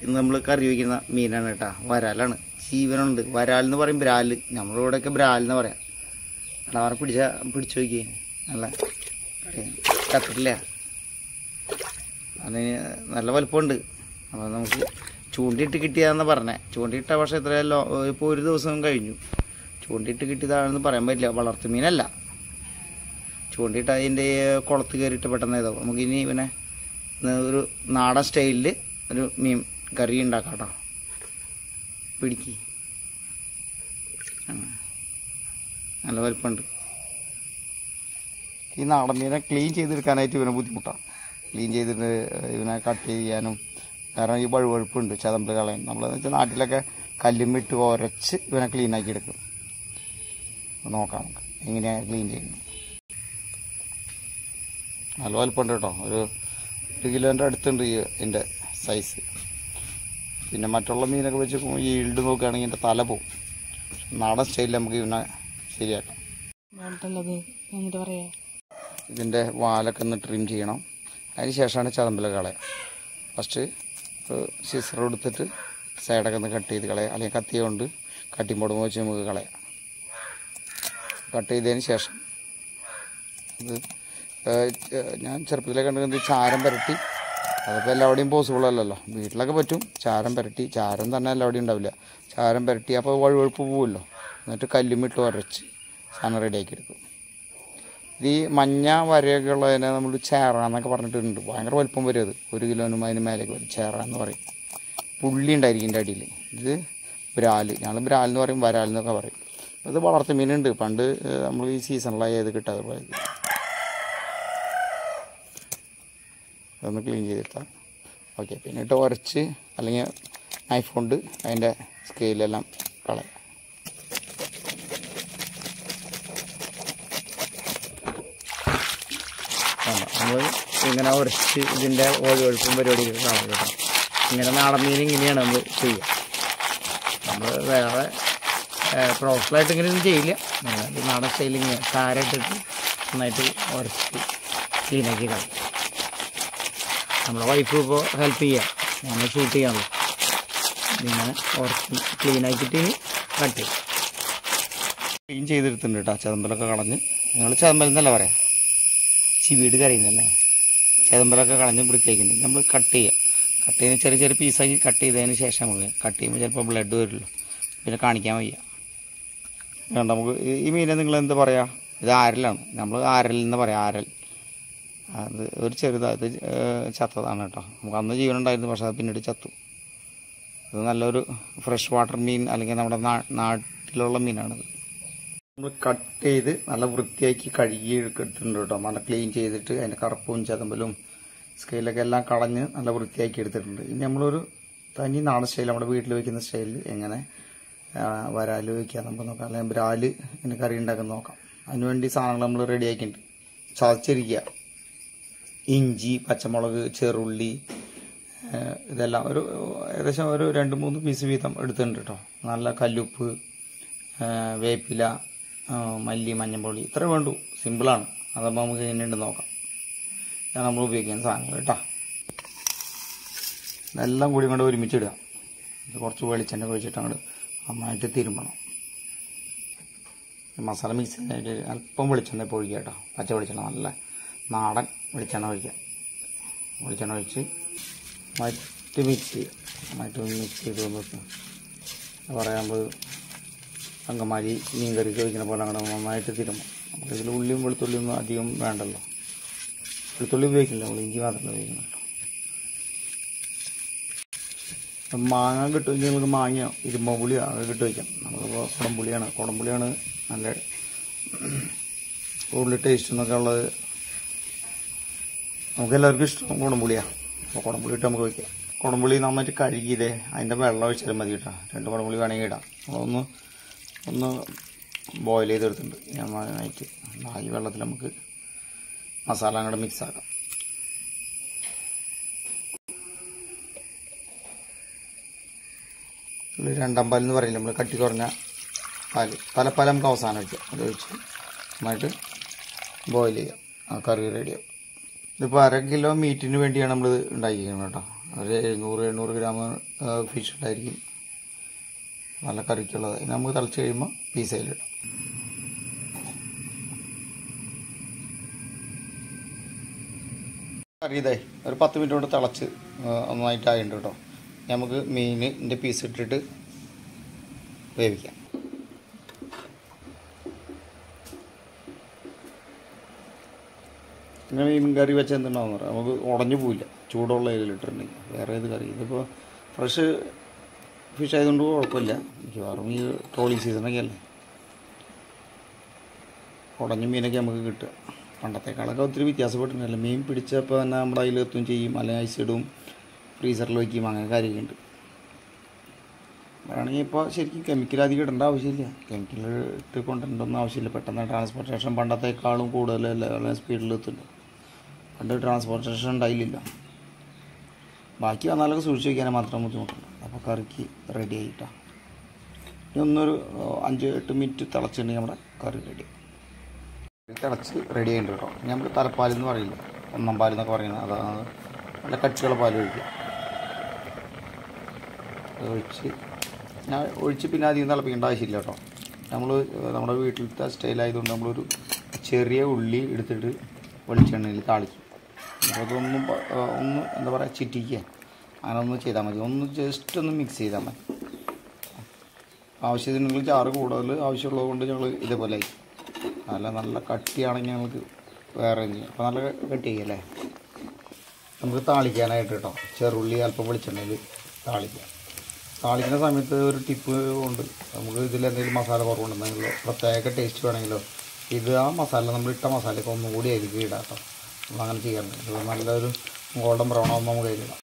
ഇന്ന് നമ്മൾ കറി വയ്ക്കുന്ന മീനാണ് കേട്ടോ. വരാലാണ്, ജീവനുണ്ട്. വരാൽ എന്ന് പറയും, ബ്രാല്. നമ്മളിവിടെയൊക്കെ ബ്രാൽ എന്ന് പറയാം. അവരെ പിടിച്ചു നോക്കിയേ, നല്ല കത്തിട്ടില്ല, അതിന് നല്ല വലുപ്പമുണ്ട്. അപ്പോൾ നമുക്ക് ചൂണ്ടിയിട്ട് കിട്ടിയതാണെന്ന് പറഞ്ഞത്. ചൂണ്ടിയിട്ട പക്ഷേ എത്രയല്ലോ, ഇപ്പോൾ ഒരു ദിവസം കഴിഞ്ഞു. ചൂണ്ടിയിട്ട് കിട്ടിയതാണെന്ന് പറയാൻ പറ്റില്ല, വളർത്തു മീനല്ല. ചൂണ്ടിയിട്ട് അതിൻ്റെ കുളത്ത് കയറിയിട്ട് പെട്ടെന്ന് ഏതോ. നമുക്കിനി പിന്നെ ഒരു നാടൻ സ്റ്റൈലിൽ ഒരു മീൻ കറി ഉണ്ടാക്കാം കേട്ടോ. പിടിക്ക്, നല്ല വലുപ്പമുണ്ട്. ഈ നാടൻ മീനെ ക്ലീൻ ചെയ്തെടുക്കാനായിട്ട് ഇവനെ ബുദ്ധിമുട്ടാണ്. ക്ലീൻ ചെയ്തിട്ട് ഇവനെ കട്ട് ചെയ്യാനും, കാരണം ഈ വഴുവഴുപ്പുണ്ട്, ചതമ്പ് കളയും. നമ്മളെന്ന് വെച്ചാൽ നാട്ടിലൊക്കെ കല്ലുമിട്ട് ഉരച്ച് ഇവനെ ക്ലീനാക്കി എടുക്കും. നോക്കാം നമുക്ക് എങ്ങനെയാണ് ക്ലീൻ ചെയ്യുന്നത്. നല്ല വലുപ്പമുണ്ട് കേട്ടോ, ഒരു കിലോൻ്റെ അടുത്തുണ്ട് ഇതിൻ്റെ സൈസ്. പിന്നെ മറ്റുള്ള മീനൊക്കെ വെച്ച് ഈ ഈൽഡ് നോക്കുകയാണെങ്കിൽ ഇതിൻ്റെ തല പോവും. നാടൻ സ്റ്റൈലിൽ നമുക്ക് ഇവനെ ശരിയാക്കാം. ഇതിൻ്റെ വാലൊക്കെ ഒന്ന് ട്രിം ചെയ്യണം. അതിന് ശേഷമാണ് ചതമ്പല കളയുക. ഫസ്റ്റ് സിസർ എടുത്തിട്ട് സൈഡൊക്കെ ഒന്ന് കട്ട് ചെയ്ത് കളയുക, അല്ലെങ്കിൽ കത്തി കൊണ്ട് കട്ടിംഗ് ബോർഡ് വെച്ച് നമുക്ക് കളയാം. കട്ട് ചെയ്തതിന് ശേഷം ഇത് ഞാൻ ചെറുപ്പത്തിലൊക്കെ കണ്ടിരുന്നത് ചാരം പുരട്ടി. അതൊക്കെ എല്ലാവിടെയും പോസിബിൾ അല്ലല്ലോ, വീട്ടിലൊക്കെ പറ്റും. ചാരം പുരട്ടി, ചാരം തന്നെ എല്ലാവിടെയും ഉണ്ടാവില്ല. ചാരം പുരട്ടി അപ്പോൾ വഴുവഴുപ്പ് പോവുമല്ലോ. എന്നിട്ട് കല്ലുമിട്ട് ഉരച്ച് സാധനം റെഡിയാക്കി എടുക്കും. ഇത് ഈ മഞ്ഞ വരയൊക്കെ ഉള്ളതിനെ നമ്മൾ ചേറാന്നൊക്കെ പറഞ്ഞിട്ടുണ്ട്. ഭയങ്കര വലുപ്പം വരും അത്, 1 കിലോനും അതിന് മേലേക്ക് വരും. ചേറാന്ന് പറയും. പുള്ളി ഉണ്ടായിരിക്കും ഇതിൻ്റെ അടിയിൽ. ഇത് ബ്രാല്, ഞങ്ങൾ ബ്രാലെന്ന് പറയും, വരാലെന്നൊക്കെ പറയും. ഇത് വളർത്തു മീനുണ്ട്. പണ്ട് നമ്മൾ ഈ സീസണിലായി ഏത് കിട്ടാതെ പോയത്. അതൊന്ന് ക്ലീൻ ചെയ്തെടുത്താൽ ഓക്കെ. പിന്നിട്ട് ഉരച്ച് അല്ലെങ്കിൽ നൈഫ് കൊണ്ട് അതിൻ്റെ സ്കെയിലെല്ലാം കളയാം. നമ്മൾ ഇങ്ങനെ ഉരച്ച് ഇതിൻ്റെ ഒഴുപ്പും പരിപാടിയൊക്കെ കളയും കേട്ടോ. ഇങ്ങനെ നാടൻ മീൻ ഇങ്ങനെയാണ് നമ്മൾ ചെയ്യുക. നമ്മൾ വേറെ പ്രൊഫഷണലായിട്ട് ഇങ്ങനെയൊന്നും ചെയ്യില്ല. നാടൻ സ്റ്റൈലിൽ ഇങ്ങനെ ചാരയിട്ടിട്ട് നന്നായിട്ട് ഉരച്ച് ക്ലീനാക്കി കളയും. നമ്മളെ വൈഫ് ഇപ്പോൾ ഹെൽപ്പ് ചെയ്യുക, ഞങ്ങൾ ഷൂട്ട് ചെയ്യാമല്ലോ. ഇങ്ങനെ ഉരച്ച് ക്ലീനാക്കിയിട്ട് കട്ട് ചെയ്യും. ക്ലീൻ ചെയ്തെടുത്തിട്ടുണ്ട് കേട്ടോ. ചതമ്പലൊക്കെ കളഞ്ഞ്, ഞങ്ങൾ ചതമ്പലം എന്നല്ല പറയാം, ചിവീട് കറിയുന്നല്ലേ. ചതമ്പലൊക്കെ കളഞ്ഞ് വൃത്തിയാക്കിയിട്ടുണ്ട്. നമ്മൾ കട്ട് ചെയ്യുക. കട്ട് ചെയ്യുന്ന ചെറിയ ചെറിയ പീസാക്കി കട്ട് ചെയ്തതിന് ശേഷം നമുക്ക് കട്ട് ചെയ്യുമ്പോൾ ചിലപ്പോൾ ബ്ലഡ് വരുമല്ലോ, പിന്നെ കാണിക്കാൻ വയ്യ. വേണ്ട, നമുക്ക് ഈ മീനെ നിങ്ങൾ എന്താ പറയുക, ഇത് ആരലാണ്. നമ്മൾ ആരലെന്ന് പറയാം, ആരൽ. അത് ഒരു ചെറുതാണ്, ഇത് ചത്തതാണ് കേട്ടോ. നമുക്ക് അന്ന് ജീവനുണ്ടായിരുന്നു, പക്ഷേ അത് പിന്നീട് ചത്തു. ഇത് നല്ലൊരു ഫ്രഷ് വാട്ടർ മീൻ, അല്ലെങ്കിൽ നമ്മുടെ നാട്ടിലുള്ള മീനാണിത്. നമ്മൾ കട്ട് ചെയ്ത് നല്ല വൃത്തിയാക്കി കഴുകി എടുത്തിട്ടുണ്ട് കേട്ടോ. നല്ല ക്ലീൻ ചെയ്തിട്ട് അതിൻ്റെ കറുപ്പും ചതമ്പലും സ്കെയിലൊക്കെ എല്ലാം കളഞ്ഞ് നല്ല വൃത്തിയാക്കി എടുത്തിട്ടുണ്ട്. ഇനി നമ്മളൊരു തനി നാടൻ സ്റ്റൈൽ, നമ്മുടെ വീട്ടിൽ വയ്ക്കുന്ന സ്റ്റൈലിൽ എങ്ങനെ വരാല് വയ്ക്കുക നമുക്ക് നോക്കാം. അല്ലെങ്കിൽ ബ്രാല് ഇങ്ങനെ കറി ഉണ്ടാക്കുന്ന നോക്കാം. അതിനുവേണ്ടി സാധനങ്ങൾ നമ്മൾ റെഡിയാക്കിയിട്ടുണ്ട്. ചതച്ചിരിക്കുക, ഇഞ്ചി, പച്ചമുളക്, ചെറുള്ളി, ഇതെല്ലാം ഒരു ഏകദേശം ഒരു 2-3 പീസ് വീതം എടുത്തിട്ടുണ്ട് കേട്ടോ. നല്ല കല്ലുപ്പ്, വേപ്പില, മല്ലി, മഞ്ഞൾപ്പൊടി, ഇത്ര വേണ്ടു. സിമ്പിളാണ്. അതപ്പോൾ നമുക്ക് എങ്ങനെയുണ്ട് നോക്കാം. ഞാൻ നമ്മൾ ഉപയോഗിക്കുന്ന സാധനങ്ങൾ കേട്ടോ. എല്ലാം കൂടി കൊണ്ട് ഒരുമിച്ചിടുക. കുറച്ച് വെളിച്ചെണ്ണ ഒഴിച്ചിട്ട് അങ്ങോട്ട് നന്നായിട്ട് തിരുമ്പണം. മസാല മിക്സ് ചെയ്യാനായിട്ട് അല്പം വെളിച്ചെണ്ണ ഇപ്പോൾ ഒഴിക്കുക കേട്ടോ. പച്ച വെളിച്ചെണ്ണ, നല്ല നാടൻ വെളിച്ചെണ്ണ ഒഴിക്കുക. വെളിച്ചെണ്ണ ഒഴിച്ച് നന്നായിട്ട് മിക്സ് ചെയ്യുക. നന്നായിട്ട് മിക്സ് ചെയ്ത് നോക്കുക. പറയുമ്പോൾ അങ്കമാലി മീൻ കറിക്ക് വയ്ക്കുന്ന പോലെ അങ്ങനെ നന്നായിട്ട് തിരുമ്പണം. നമുക്കിതിൽ ഉള്ളിയും വെളുത്തുള്ളിയൊന്നും അധികം വേണ്ടല്ലോ. വെളുത്തുള്ളി ഉപയോഗിക്കില്ല, നമ്മൾ ഇഞ്ചി മാത്രമേ ഉപയോഗിക്കുന്നുള്ളൂ. മാങ്ങ കിട്ടുമെങ്കിൽ നമുക്ക് മാങ്ങയോ ഇരുമ്പുളിയോ അത് കിട്ടി വയ്ക്കാം. നമുക്കിപ്പോൾ കുടംപുളിയാണ് നല്ല കൂടുതൽ ടേസ്റ്റ് എന്നൊക്കെ ഉള്ളത്. നമുക്ക് എല്ലാവർക്കും ഇഷ്ടം കുടംപുളിയാണ്. അപ്പോൾ കുടംപുളി ഇട്ട് നമുക്ക് വയ്ക്കാം. കുടംപുളി നന്നായിട്ട് കഴുകിയതേ അതിൻ്റെ വെള്ളം ഒഴിച്ചാലും മതി കേട്ടോ. 2 കുടംപുളി വേണമെങ്കിൽ ഇടാം. ഒന്ന് ബോയിൽ ചെയ്തെടുത്തിട്ടുണ്ട് നന്നായിട്ട്. ഈ വെള്ളത്തിൽ നമുക്ക് മസാല അങ്ങോട്ട് മിക്സ് ആക്കാം. രണ്ടാം പാലെന്ന് പറയില്ല, നമ്മൾ കട്ടി കുറഞ്ഞ പാല്. തലപ്പാൽ നമുക്ക് അവസാനം വയ്ക്കാം. അത് ഒഴിച്ച് നന്നായിട്ട് ബോയിൽ ചെയ്യാം. ആ കറി റെഡിയാവും. ഇതിപ്പോൾ 1/2 കിലോ മീറ്റിന് വേണ്ടിയാണ് നമ്മൾ ഉണ്ടാക്കിയിരിക്കുന്നത് കേട്ടോ. ഒരു 700 ഗ്രാം ഫിഷ് ഉണ്ടായിരിക്കും, നല്ല കറിക്കുള്ളത്. നമുക്ക് തിളച്ച് കഴിയുമ്പോൾ പീസയിലിടാം. കറി ഇതേ ഒരു 10 മിനിറ്റ് കൊണ്ട് തിളച്ച് നന്നായിട്ടായിട്ടുണ്ട് കേട്ടോ. നമുക്ക് മീനിൻ്റെ പീസ് ഇട്ടിട്ട് വേവിക്കാം. ഇങ്ങനെ മീൻ കറി വെച്ചാൽ എന്തുണ്ടാവും പറയാം, നമുക്ക് ഉടഞ്ഞു പോവില്ല ചൂടുള്ള ഇതിലിട്ടിട്ടുണ്ടെങ്കിൽ. വേറെ ഏത് കറി, ഇതിപ്പോൾ ഫ്രഷ് ഫിഷ് ആയതുകൊണ്ട് കുഴപ്പമില്ല. മിക്കവാറും ഈ ട്രോളിങ് സീസണൊക്കെ അല്ലേ, ഉടഞ്ഞ മീനൊക്കെ നമുക്ക് കിട്ടുക. പണ്ടത്തെക്കാളൊക്കെ ഒത്തിരി വ്യത്യാസപ്പെട്ടിട്ടുണ്ടല്ലോ. മീൻ പിടിച്ചപ്പോൾ തന്നെ നമ്മുടെ അതിൽ എത്തും ചെയ്യും, അല്ലെങ്കിൽ ഐസിടും, ഫ്രീസറിൽ വയ്ക്കും, അങ്ങനെ കാര്യമൊക്കെ ഉണ്ട്. വേണമെങ്കിൽ ഇപ്പോൾ ശരിക്കും കെമിക്കൽ അധികം ഇടേണ്ട ആവശ്യമില്ല, കെമിക്കൽ ഇട്ട് കൊണ്ടുവരേണ്ടൊന്നും ആവശ്യമില്ല. പെട്ടെന്ന് ട്രാൻസ്പോർട്ടേഷൻ പണ്ടത്തെക്കാളും കൂടുതലല്ല സ്പീഡിൽ എത്തുന്നുണ്ട്. പണ്ട് ട്രാൻസ്പോർട്ടേഷൻ ഉണ്ടായില്ല. ബാക്കി വന്നാലൊക്കെ സൂക്ഷിച്ച് വയ്ക്കാനേ മാത്രം ബുദ്ധിമുട്ടുണ്ട്. അപ്പോൾ കറിക്ക് റെഡി ആയിട്ടാണ്. ഇനി ഒന്നൊരു 5-8 മിനിറ്റ് തിളച്ചിട്ടുണ്ടെങ്കിൽ നമ്മുടെ കറി റെഡി. തിളച്ച് റെഡി ആയിട്ടുണ്ട് കേട്ടോ. നമ്മൾ തലപ്പാലെന്ന് പറയില്ല, 1 പാലെന്നൊക്കെ പറയുന്നത്, അതാണ്. നല്ല കട്ടിയുള്ള പാൽ ഒഴിക്കുക. ഒഴിച്ച് പിന്നെ അധികം തിളപ്പിക്കേണ്ട ആവശ്യമില്ല കേട്ടോ. നമ്മുടെ വീട്ടിലത്തെ സ്റ്റൈലായതുകൊണ്ട് നമ്മളൊരു ചെറിയ ഉള്ളി എടുത്തിട്ട് വെളിച്ചെണ്ണയിൽ താളിക്കും. അപ്പോൾ ഒന്ന് എന്താ പറയുക, ചിറ്റിക്കുക, അങ്ങനെ ഒന്ന് ചെയ്താൽ മതി. ജസ്റ്റ് ഒന്ന് മിക്സ് ചെയ്താൽ മതി. ആവശ്യത്തിന് നിങ്ങൾ ചാറ് കൂടുതൽ ആവശ്യമുള്ളത് കൊണ്ട് ഞങ്ങൾ ഇതേപോലെ ആയി. നല്ല കട്ടിയാണെങ്കിൽ ഞങ്ങൾക്ക് വേറെ ചെയ്യും. അപ്പോൾ നല്ല കട്ടി ചെയ്യല്ലേ. നമുക്ക് താളിക്കാനായിട്ട് കേട്ടോ, ചെറുള്ളി അല്പം വെളിച്ചെണ്ണയിൽ താളിക്കാം. താളിക്കുന്ന സമയത്ത് ഒരു ടിപ്പ് ഉണ്ട്. നമുക്ക് ഇതിലെന്തെങ്കിലും മസാല കുറവുണ്ടെന്നെങ്കിലോ പ്രത്യേക ടേസ്റ്റ് വേണമെങ്കിലോ ആ മസാല, നമ്മൾ ഇട്ട മസാലയൊക്കെ ഒന്നുകൂടി ആയിരിക്കും ഇടാം കേട്ടോ. നമ്മൾ അങ്ങനെ ചെയ്യാറുണ്ട്. ഇത് നല്ലൊരു ഗോൾഡൻ ബ്രൗൺ ആകുമ്പോൾ നമുക്ക് അതിലിടാം.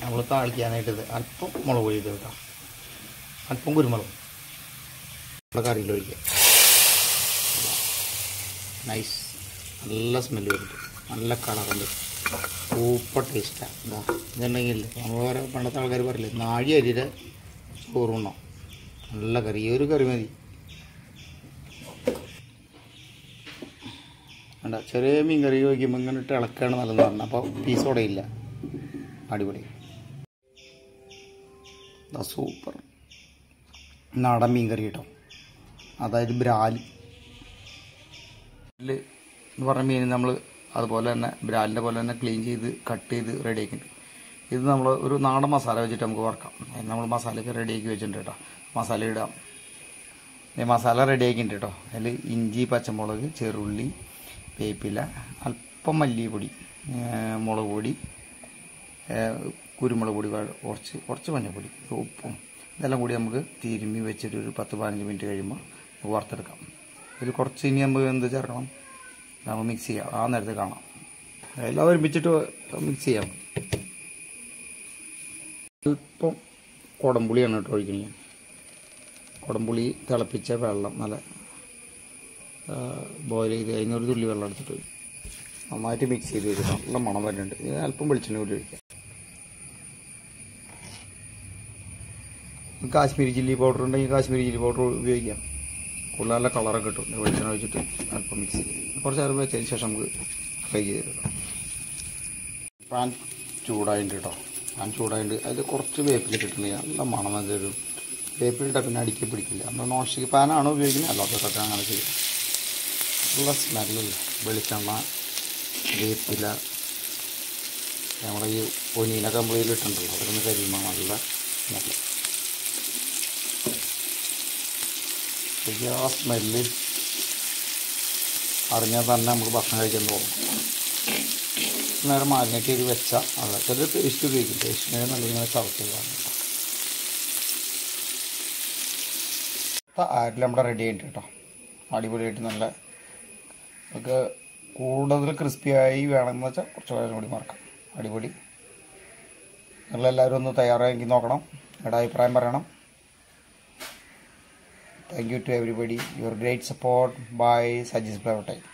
നമ്മൾ താളിക്കാനായിട്ട് ഇത് അല്പം മുളക് പൊടി ഇട്ട് കേട്ടോ, അല്പം കുരുമുളക് നമ്മുടെ കറിയിൽ ഒഴിക്കുക. നൈസ്, നല്ല സ്മെല്ല് വരും, നല്ല കളറുണ്ട്, സൂപ്പർ ടേസ്റ്റാണ്. എന്താ ഇതുണ്ടെങ്കിൽ നമ്മൾ വേറെ പണ്ടത്തെ ആൾക്കാർ പറയില്ലേ, നാഴി അരിയുടെ ചോറുണ്ണോ, നല്ല കറി. ഈ ഒരു കറി മതി. വേണ്ട, ചെറിയ മീൻ കറി വയ്ക്കുമ്പോൾ ഇങ്ങനെ ഇട്ട് ഇളക്കാണ് നല്ലതെന്ന് പറഞ്ഞാൽ, അപ്പോൾ പീസ് ഉടയില്ല. അടിപൊളി, സൂപ്പർ നാടൻ മീൻ കറി കേട്ടോ. അതായത് ബ്രാല് എന്ന് പറഞ്ഞ മീൻ നമ്മൾ അതുപോലെ തന്നെ ബ്രാലിൻ്റെ പോലെ തന്നെ ക്ലീൻ ചെയ്ത് കട്ട് ചെയ്ത് റെഡിയാക്കിയിട്ടുണ്ട്. ഇത് നമ്മൾ ഒരു നാടൻ മസാല വെച്ചിട്ട് നമുക്ക് വറക്കാം. നമ്മൾ മസാലയൊക്കെ റെഡിയാക്കി വെച്ചിട്ടുണ്ട് കേട്ടോ. മസാല ഇടാം. മസാല റെഡിയാക്കിയിട്ടുണ്ട് കേട്ടോ. അതിൽ ഇഞ്ചി, പച്ചമുളക്, ചെറുള്ളി, വേപ്പില, അല്പം മല്ലിപ്പൊടി, മുളക് പൊടി, കുരുമുളക് പൊടി, കുറച്ച് മഞ്ഞൾപ്പൊടി, ഉപ്പും ഇതെല്ലാം കൂടി നമുക്ക് തിരുമ്മി വെച്ചിട്ട് ഒരു 10-15 മിനിറ്റ് കഴിയുമ്പോൾ വറുത്തെടുക്കാം. ഇതിൽ കുറച്ച് ഇനി നമുക്ക് എന്ത് ചേർക്കണം, നമ്മൾ മിക്സ് ചെയ്യാം. ആ നേരത്തെ കാണാം. എല്ലാം ഒരുമിച്ചിട്ട് മിക്സ് ചെയ്യാം. അല്പം കുടംപുളിയാണ് കേട്ടോ ഒഴിക്കുന്നത്. കുടംപുളി തിളപ്പിച്ച വെള്ളം നല്ല ബോയിൽ ചെയ്ത് അതിനൊരു തുള്ളി വെള്ളം എടുത്തിട്ട് നന്നായിട്ട് മിക്സ് ചെയ്ത് വെച്ചിട്ട് നല്ല മണം വരുന്നുണ്ട്. ഇത് അല്പം വെളിച്ചെണ്ണ കൂടി ഒഴിക്കാം. കാശ്മീരി ചില്ലി പൗഡർ ഉണ്ടെങ്കിൽ കാശ്മീരി ചില്ലി പൗഡർ ഉപയോഗിക്കാം. കൂടുതൽ നല്ല കളറൊക്കെ കിട്ടും. വെളിച്ചെണ്ണ ഒഴിച്ചിട്ട് അല്പം മിക്സ് ചെയ്യും. കുറച്ച് നേരം വെച്ചതിന് ശേഷം നമുക്ക് ഫ്രൈ ചെയ്തെടുക്കാം. പാൻ ചൂടായിട്ട് കേട്ടോ. പാൻ ചൂടായിട്ട് അതിൽ കുറച്ച് വേപ്പിലിട്ടിട്ടുണ്ടെങ്കിൽ നല്ല മണം നല്ലൊരു വേപ്പിലിട്ടാൽ പിന്നെ അടിക്ക് പിടിക്കില്ല. നമ്മൾ നോൺ സ്റ്റിക്ക് പാനാണ് ഉപയോഗിക്കുന്നത്, അല്ലാത്തതൊക്കെ അങ്ങനെ ചെയ്യും. നല്ല സ്മെല്ലില്ല. വെളിച്ചെണ്ണ, വേപ്പില, നമ്മുടെ ഈ ഒനീനൊക്കെ നമ്മൾ ഇതിലിട്ടുണ്ടല്ലോ, അതൊക്കെ കരിയുമ്പോൾ നല്ല സ്മെല്ല്. ആ സ്മെല്ല് അറിഞ്ഞാൽ തന്നെ നമുക്ക് ഭക്ഷണം കഴിക്കാൻ തോന്നും. നേരം മാരിനേറ്റ് ചെയ്ത് വെച്ചാൽ അതൊക്കെ ഒരു ടേസ്റ്റ് ഉപയോഗിക്കും. ടേസ്റ്റിനെ നല്ലിങ്ങനെ ചവച്ചതാണ്. അപ്പോൾ ആരിൽ നമ്മുടെ റെഡി ആയിട്ട് കേട്ടോ. അടിപൊളിയായിട്ട് നല്ല നമുക്ക് കൂടുതൽ ക്രിസ്പിയായി വേണമെന്ന് വെച്ചാൽ കുറച്ച് നേരം കൂടി മറക്കാം. അടിപൊളി. നിങ്ങളെല്ലാവരും ഒന്ന് തയ്യാറാക്കി നോക്കണം. നിങ്ങളുടെ അഭിപ്രായം പറയണം. Thank you to everybody. Your great support by Sajis Flavor Time.